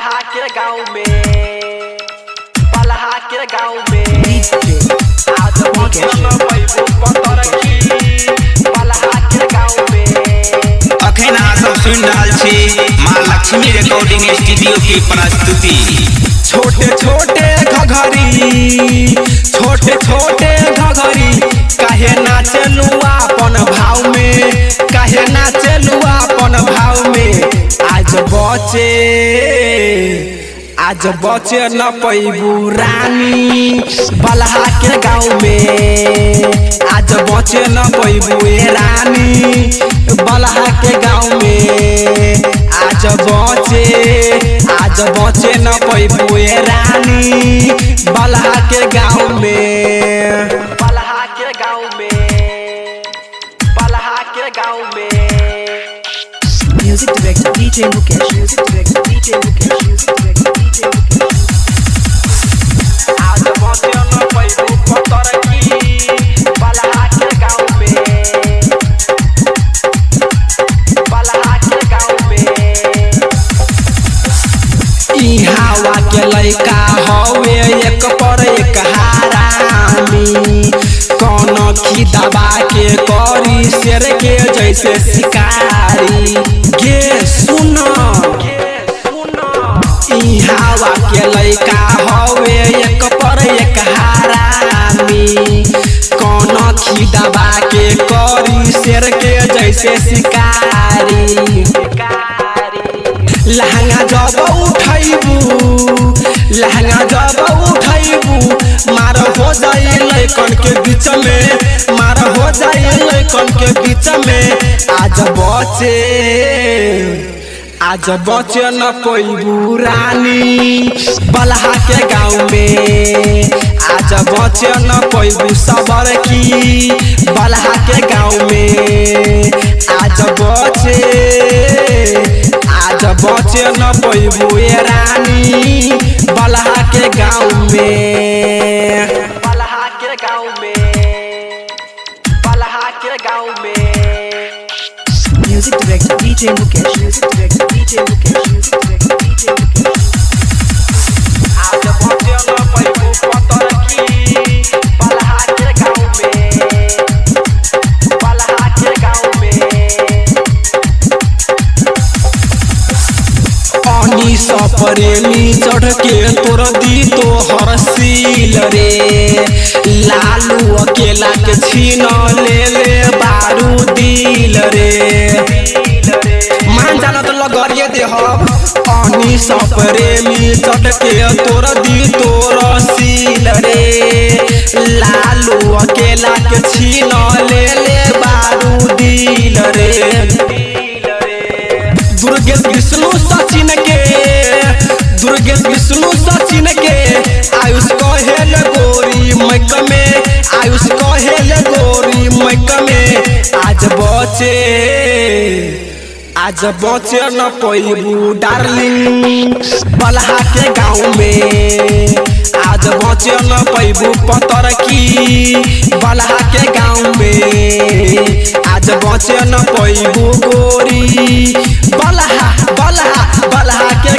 बलहा के गाँव में, बलहा के गाँव में आज मौसम पैबू पतर की बलहा के गाँव में। अखन अहाँ सब सुनि रहल छी माँ लक्ष्मी रिकॉर्डिंग स्टूडियो की प्रस्तुति। छोटे छोटे घघरी, छोटे छोटे घघरी काहे नाचलू अपन भाव में, काहे नाचलू अपन भाव में। आज बचे न पैबू रानी बलहा के गाँव में, आज बचे न पैबू रानी बलहा के गाँव में। आज बचे न पैबू रानी बलहा के गाँव में, बलहा के गाँव में, बलहा के गाँव में। Music director DJ Mukesh, music director DJ Mukesh, music director DJ Mukesh। आज बचे न पैबू पतर की बलहा के गाँव में, बलहा के गाँव में। ई हवा के लइका हवे एक पर एक हरामी, कौन की दबा के करी शेर के जैसे शिकारी। गे सुन ई हवा के लइका हवे एक पर एक हरामी, कौन की दबा के करी शेर के जैसे शिकारी। लहंगा जब उठैबू, लहंगा जब उठैबू मार हो जाए लइकन के बीच में, मार हो जाए लइकन के बीच में। आज बचे न पैबू रानी बलहा के गाँव में, आज बचे न पैबू सबर की बलहा के गाँव में। आज बचे न पैबू रानी बलहा के गाँव में, बलहा के गाँव में, बलहा के गाँव में। Music director DJ Mukesh, music director DJ Mukesh, music director DJ Mukesh। आज बचे न पैबू पतर की बलहा के गाँव में, बलहा के गाँव में। अनी सपरेली चढ़ के तोर दी तोहर सील रे, लालू अकेला के छीन ले बारू दिल रे। मान जाना तो लगरिए देहब। अनी सपरेली चढ़ के तोर दी तोर सील रे, लालू अकेला के छीन ले बारू दिल रे। दुर्गेश विष्णु सचिन के, दुर्गेश विष्णु सचिन के आयुष कहेल गोरी मैक में, आयुष कहेल गोरी मैक में। आज बचे न पैबू डार्लिंग बलहा के गाँव में, आज बचे न पैबू पतर की बलहा के गाँव में। आज बचे न पैबू गोरी बलहा बलहा बलहा के